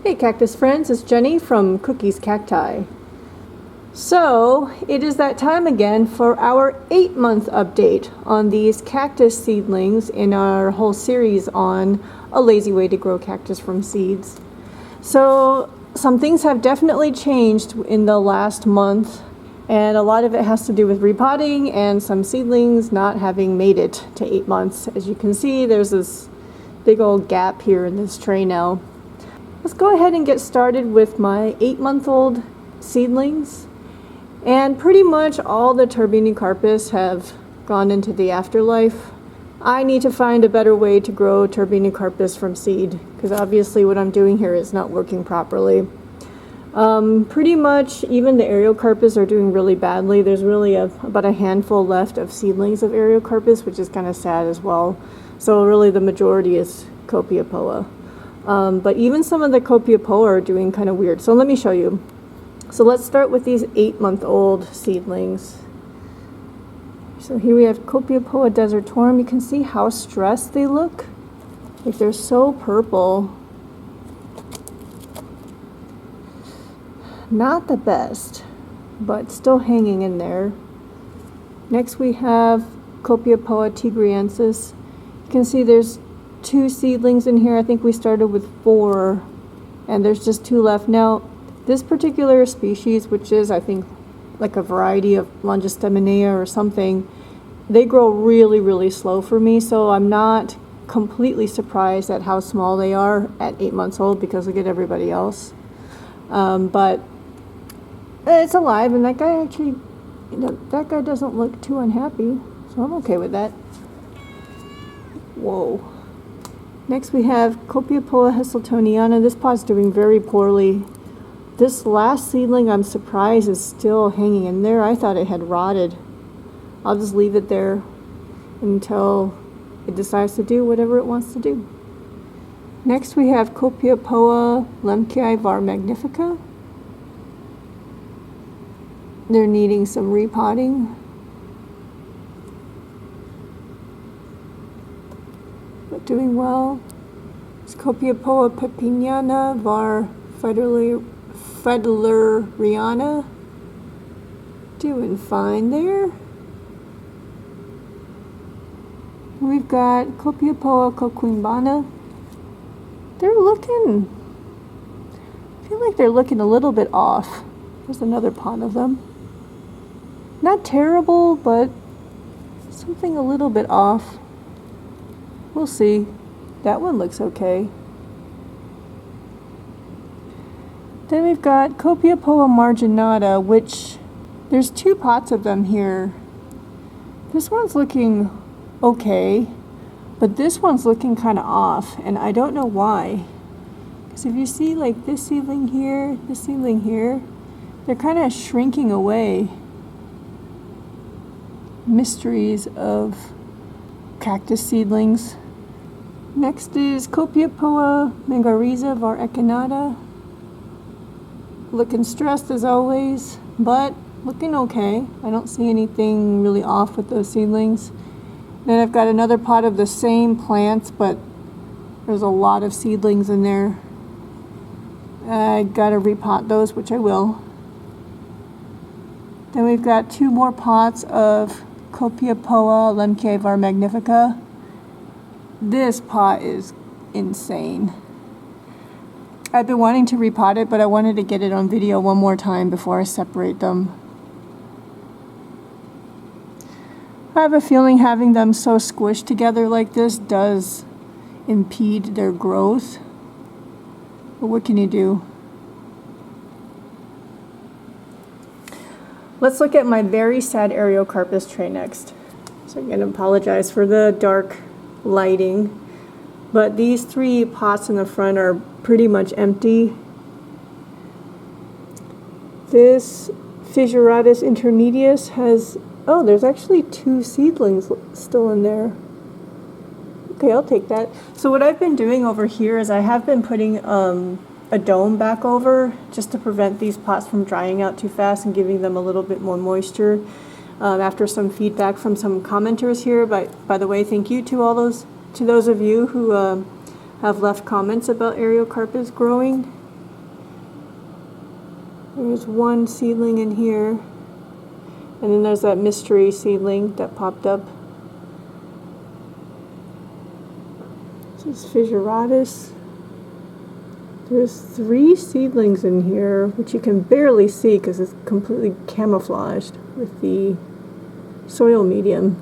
Hey cactus friends, it's Jenny from Cookies Cacti. So it is that time again for our 8-month update on these cactus seedlings in our whole series on a lazy way to grow cactus from seeds. So some things have definitely changed in the last month, and a lot of it has to do with repotting and some seedlings not having made it to 8 months. As you can see, there's this big old gap here in this tray now. Let's go ahead and get started with my 8-month-old seedlings. And pretty much all the Turbinicarpus have gone into the afterlife. I need to find a better way to grow Turbinicarpus from seed, because obviously what I'm doing here is not working properly. Pretty much even the Aerocarpus are doing really badly. There's really about a handful left of seedlings of Aerocarpus, which is kind of sad as well. So really the majority is Copiapoa. But even some of the Copiapoa are doing kind of weird. So let me show you. So let's start with these 8-month-old seedlings. So here we have Copiapoa desertorum. You can see how stressed they look. Like they're so purple. Not the best, but still hanging in there. Next we have Copiapoa tigriensis. You can see there's 2 seedlings in here. I think we started with 4 and there's just 2 left. Now this particular species, which is I think like a variety of Longisteminea or something, they grow really slow for me, so I'm not completely surprised at how small they are at 8 months old, because look at everybody else. But it's alive, and that guy actually, that guy doesn't look too unhappy, so I'm okay with that. Whoa. Next we have Copiapoa heseltoniana. This pot's doing very poorly. This last seedling, I'm surprised, is still hanging in there. I thought it had rotted. I'll just leave it there until it decides to do whatever it wants to do. Next we have Copiapoa lemkii var magnifica. They're needing some repotting. But doing well. It's Copiapoa pepiniana var Fedleriana. Doing fine there. We've got Copiapoa coquimbana. They're looking, I feel like they're looking a little bit off. There's another pot of them. Not terrible, but something a little bit off. We'll see. That one looks okay. Then we've got Copiapoa marginata, which there's 2 pots of them here. This one's looking okay, but this one's looking kind of off, and I don't know why. Because if you see like this seedling here, they're kind of shrinking away. Mysteries of cactus seedlings. Next is Copiapoa mangariza var echinata. Looking stressed as always, but looking okay. I don't see anything really off with those seedlings. Then I've got another pot of the same plants, but there's a lot of seedlings in there. I gotta repot those, which I will. Then we've got 2 more pots of Copiapoa lemkii var magnifica. This pot is insane. I've been wanting to repot it, but I wanted to get it on video one more time before I separate them. I have a feeling having them so squished together like this does impede their growth. But what can you do? Let's look at my very sad Aerocarpus tray next. So I'm going to apologize for the dark lighting. But these 3 pots in the front are pretty much empty. This Fissuratus intermedius has, oh, there's actually 2 seedlings still in there. Okay, I'll take that. So what I've been doing over here is I have been putting a dome back over just to prevent these pots from drying out too fast and giving them a little bit more moisture. After some feedback from some commenters here, by the way, thank you to those of you who have left comments about Aerocarpus growing. There's one seedling in here. And then there's that mystery seedling that popped up. This is Fissuratus. There's 3 seedlings in here, which you can barely see because it's completely camouflaged with the soil medium.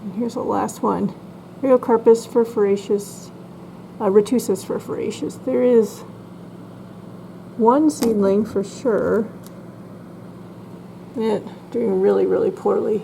And here's the last one. Rheocarpus furfuraceus, Retusus furfuraceus. There is one seedling for sure. Doing really, really poorly.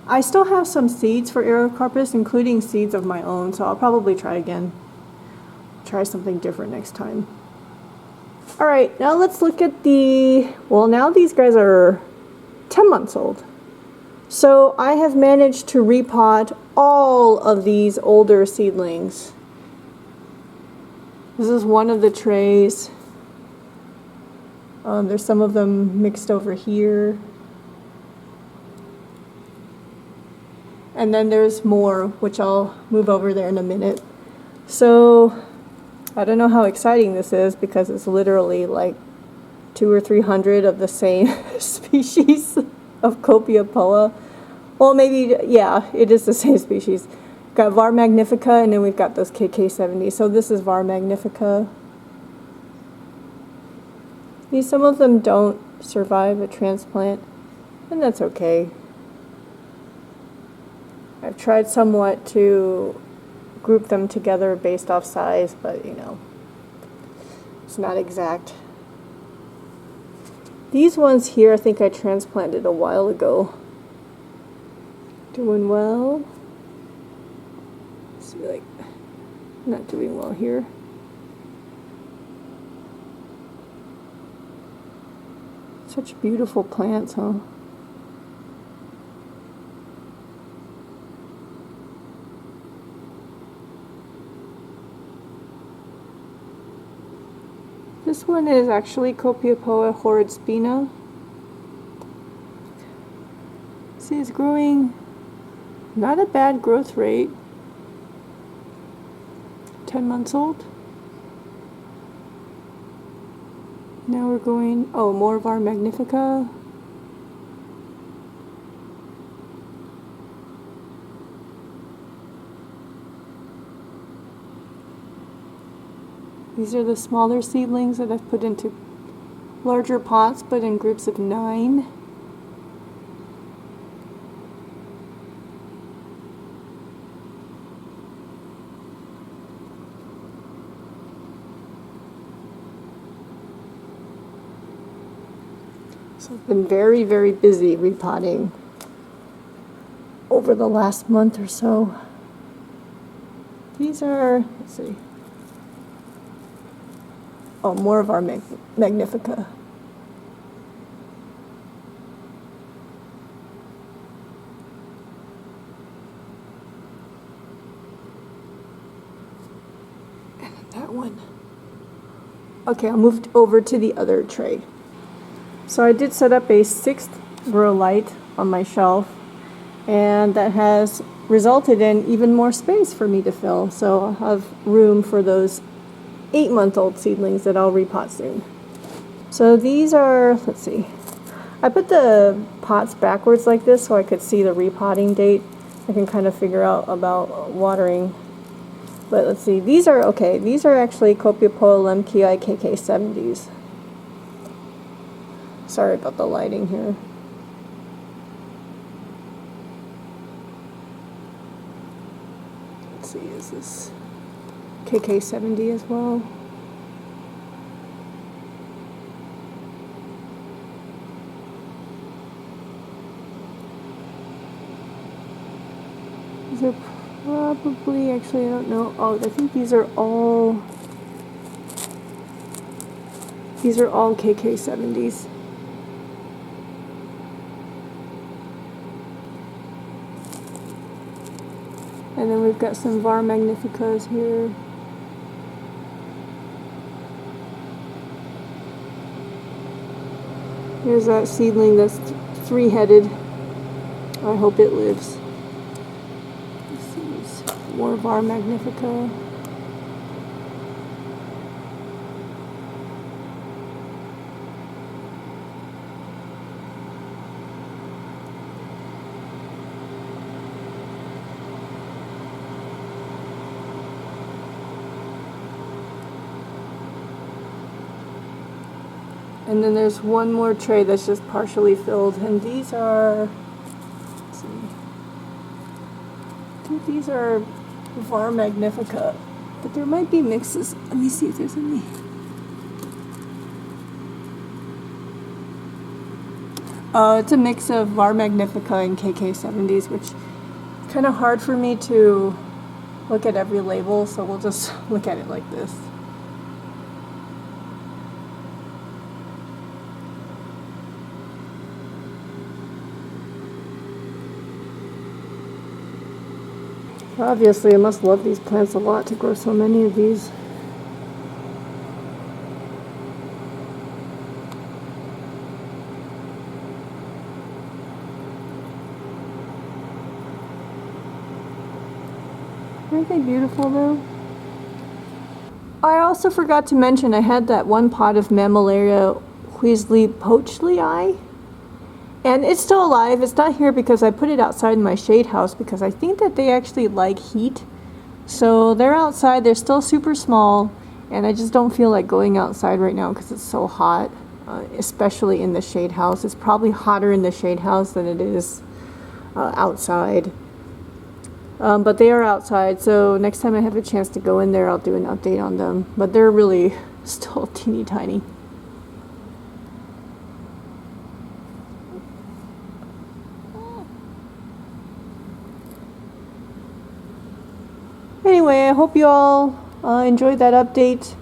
I still have some seeds for Aerocarpus, including seeds of my own, so I'll probably try again. Try something different next time. Alright, now let's look at now these guys are 10 months old. So I have managed to repot all of these older seedlings. This is one of the trays. There's some of them mixed over here. And then there's more, which I'll move over there in a minute. So I don't know how exciting this is because it's literally like 200 or 300 of the same species of Copiapoa. Well, maybe, yeah, it is the same species. Got Var magnifica, and then we've got those KK70. So this is Var magnifica. Some of them don't survive a transplant, and that's okay. I've tried somewhat to group them together based off size, but you know, it's not exact. These ones here, I think I transplanted a while ago. Doing well. Let's see, like, not doing well here. Such beautiful plants, huh? This one is actually Copiapoa horrid spina. See, it's growing not a bad growth rate. 10 months old. Now we're going, oh, more Var magnifica. These are the smaller seedlings that I've put into larger pots, but in groups of 9. So I've been very, very busy repotting over the last month or so. These are, let's see. Oh, more of our magnifica. And that one. Okay, I'll move over to the other tray. So I did set up a 6th grow light on my shelf, and that has resulted in even more space for me to fill. So I'll have room for those 8-month-old seedlings that I'll repot soon. So these are, let's see, I put the pots backwards like this so I could see the repotting date. I can kind of figure out about watering. But let's see, these are okay. These are actually Copiapoa lemkii KK70s. Sorry about the lighting here. Let's see, is this KK70 as well? These are probably, actually I don't know. Oh, I think these are all KK70s. And then we've got some Var magnificas here. Here's that seedling that's 3-headed. I hope it lives. This is more Var magnifica. And then there's one more tray that's just partially filled, and these are, let's see, I think these are Var Magnifica, but there might be mixes. Let me see if there's any. It's a mix of Var Magnifica and KK70s, which is kind of hard for me to look at every label, so we'll just look at it like this. Obviously, I must love these plants a lot to grow so many of these. Aren't they beautiful though? I also forgot to mention I had that one pot of Mammillaria Huisley-Pochlii, and it's still alive. It's not here because I put it outside in my shade house because I think that they actually like heat. So they're outside, they're still super small, and I just don't feel like going outside right now because it's so hot, especially in the shade house. It's probably hotter in the shade house than it is outside. But they are outside, so next time I have a chance to go in there, I'll do an update on them. But they're really still teeny tiny. Anyway, I hope you all enjoyed that update.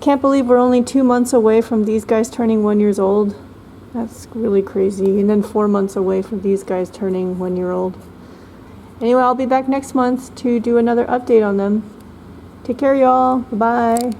Can't believe we're only 2 months away from these guys turning 1 year old. That's really crazy. And then 4 months away from these guys turning 1 year old. Anyway, I'll be back next month to do another update on them. Take care, y'all. Bye-bye.